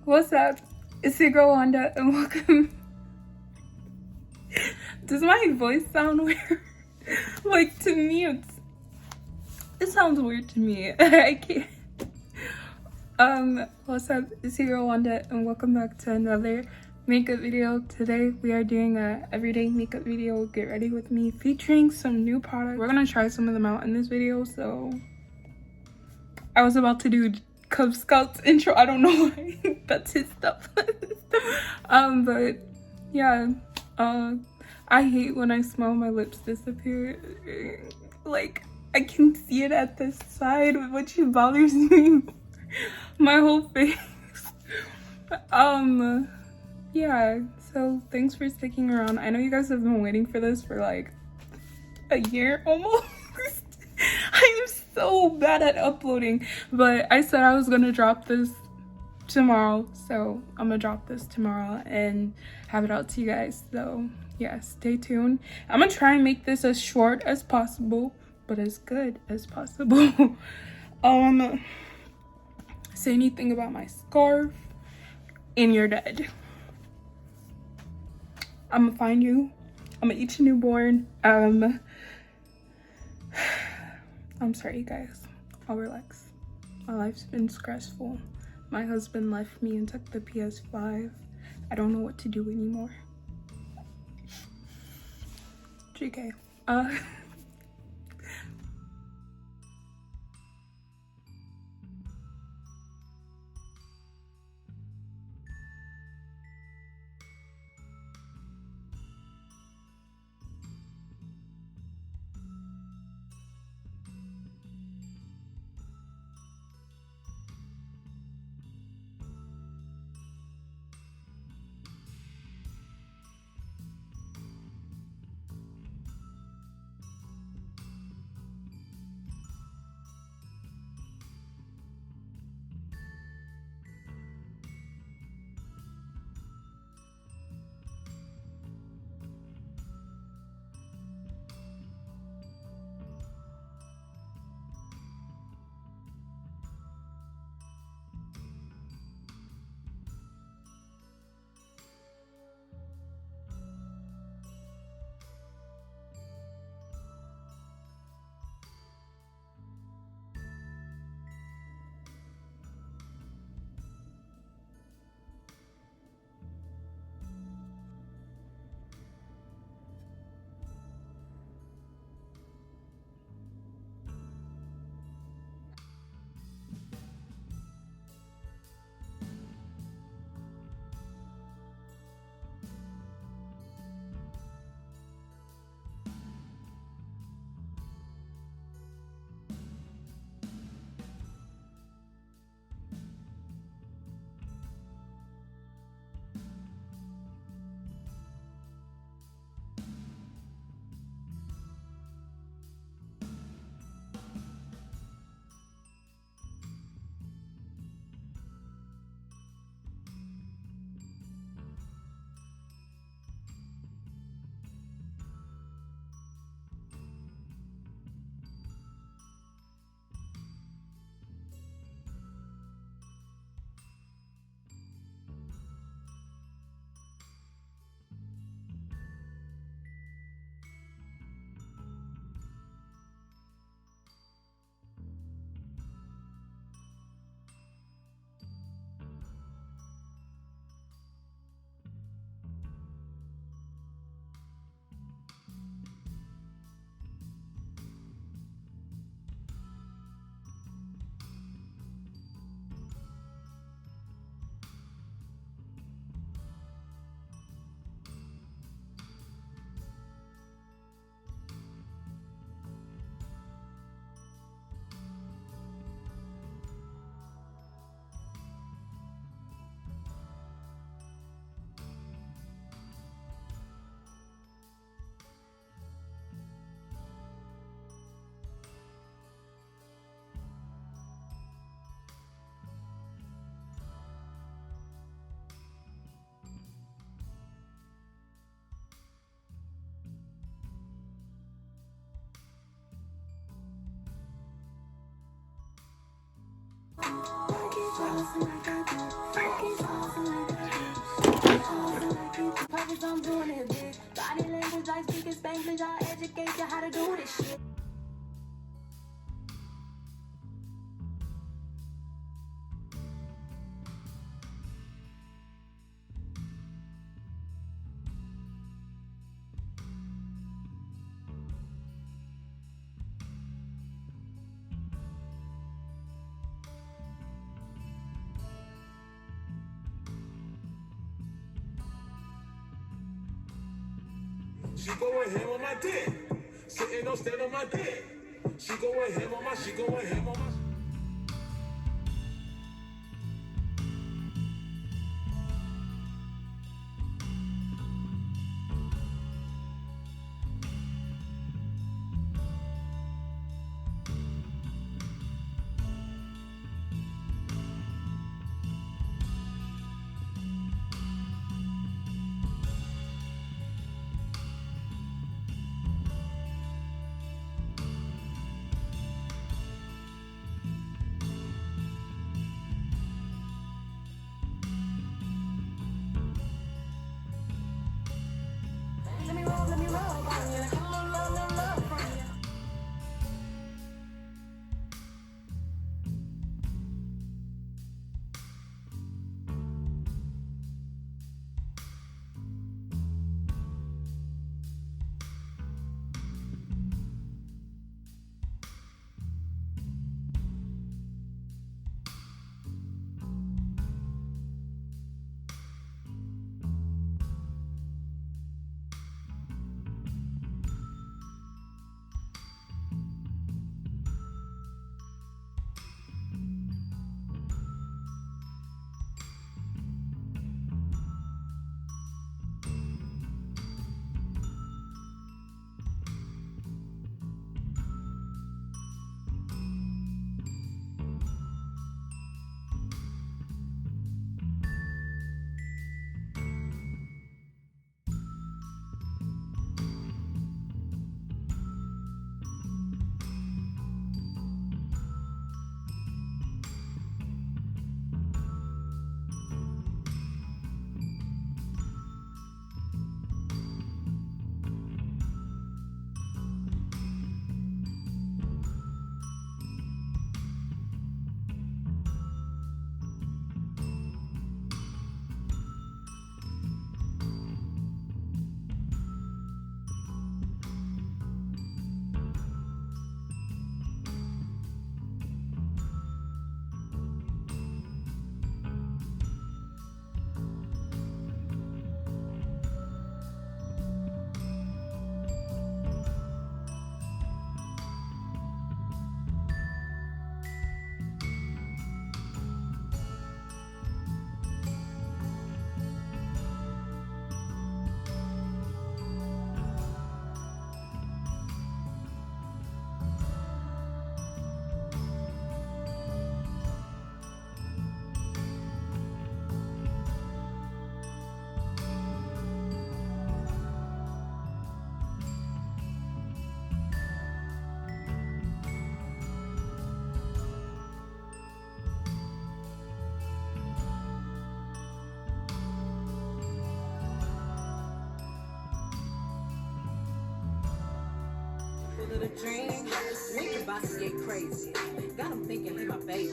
What's up? It's your girl Wanda and welcome. Does my voice sound weird? Like, to me, it sounds weird to me. I can't. What's up? It's your girl Wanda and welcome back to another makeup video. Today we are doing a everyday makeup video, get ready with me, featuring some new products. We're gonna try some of them out in this video. So I was about to do Cub Scouts intro. I don't know why. That's his stuff. But yeah, I hate when I smell my lips disappear. Like, I can see it at the side, which bothers me. My whole face. Yeah, so thanks for sticking around. I know you guys have been waiting for this for like a year almost. I am so bad at uploading, but I said I was gonna drop this tomorrow, so I'm gonna drop this tomorrow and have it out to you guys. So yeah, stay tuned. I'm gonna try and make this as short as possible but as good as possible. Say anything about my scarf and you're dead. I'm gonna find you, I'm gonna eat your newborn. I'm sorry guys, I'll relax. My life's been stressful. My husband left me and took the PS5. I don't know what to do anymore. JK. She going ham on my dick. Sitting on stand on my dick. She going ham on my, she going ham on my. Let me roll, yeah. Get a little love from you. The dream, make your boss get crazy. Got him thinking he my baby.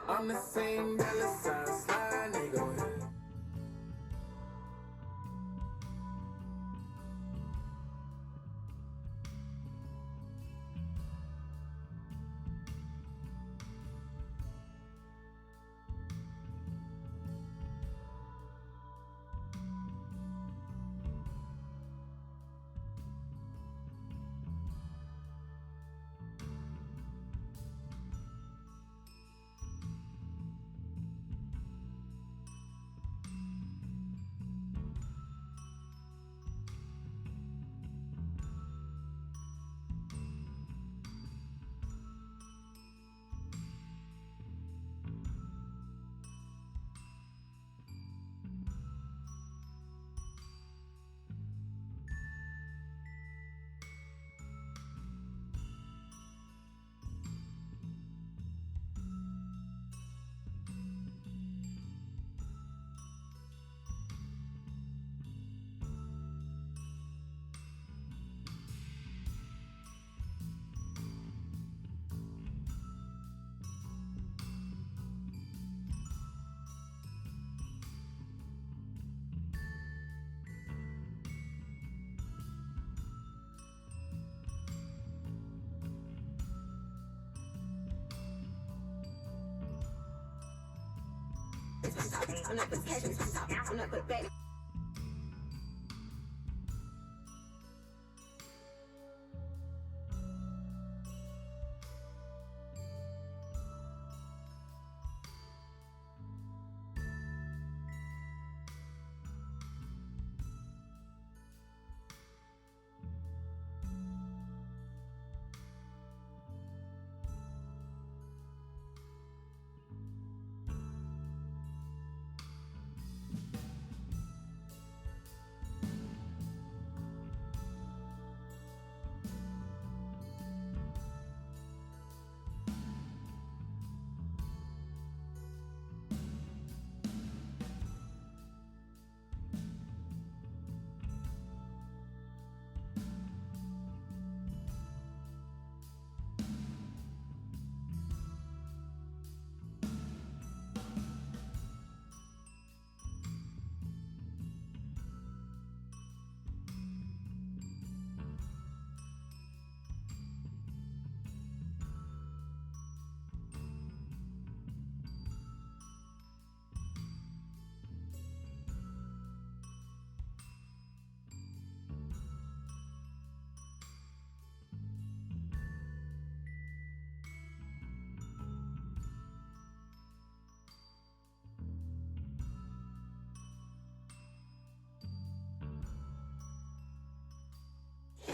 I'm the same dollar sign, slide nigga. I'm not the catching. I'm not the back.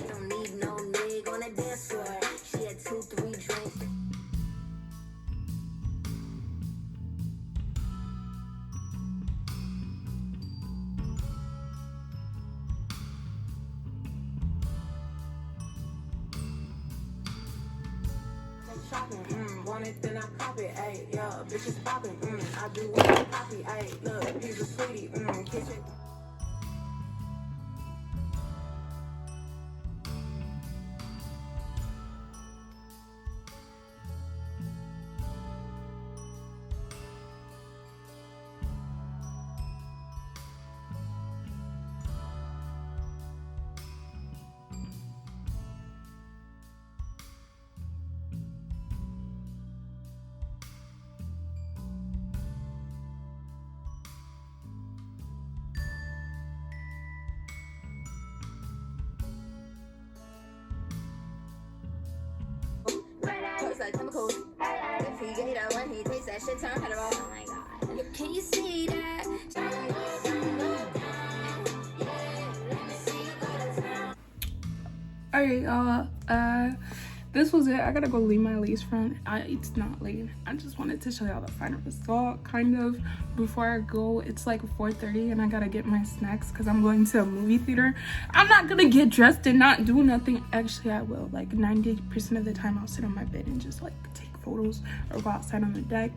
Don't need no nigga on the dance floor. She had 2-3 drinks. Shopping, want it, then I cop it, ayy, yeah, bitches popping, I do what I copy, ayy, look, he's a sweetie, kitchen. Like chemicals. If he get that one, he takes that shit, turn it off. Oh my god. Can you see that? Alright, y'all. This was it. I gotta go leave my lace front. It's not late. I just wanted to show y'all the final result, kind of. Before I go, it's like 4:30 and I gotta get my snacks because I'm going to a movie theater. I'm not gonna get dressed and not do nothing. Actually, I will. Like 90% of the time, I'll sit on my bed and just like take photos or go outside on the deck.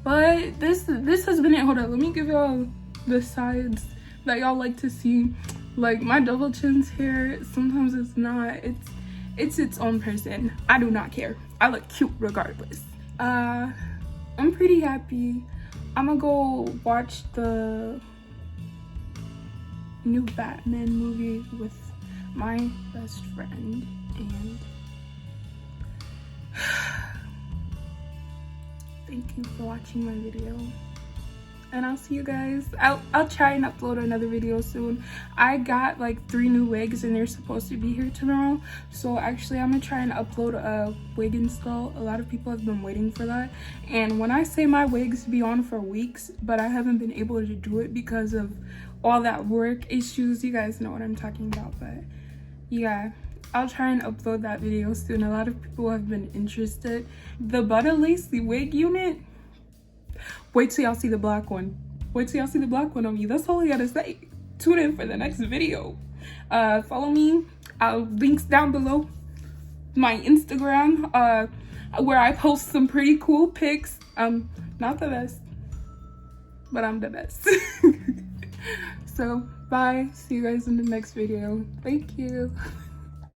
But this has been it. Hold on, let me give y'all the sides that y'all like to see. Like my double chin's here. Sometimes it's not. It's its own person. I do not care. I look cute regardless. I'm pretty happy. I'm gonna go watch the new Batman movie with my best friend, and thank you for watching my video. And I'll see you guys. I'll try and upload another video soon. I got like 3 new wigs and they're supposed to be here tomorrow. So actually I'm gonna try and upload a wig install. A lot of people have been waiting for that. And when I say my wigs be on for weeks, but I haven't been able to do it because of all that work issues, you guys know what I'm talking about. But yeah, I'll try and upload that video soon. A lot of people have been interested. The butter lace, the wig unit, wait till y'all see the black one. Wait till y'all see the black one on me. That's all I gotta say. Tune in for the next video. Follow me. Links down below. My Instagram, where I post some pretty cool pics. I'm not the best, but I'm the best. So bye. See you guys in the next video. Thank you.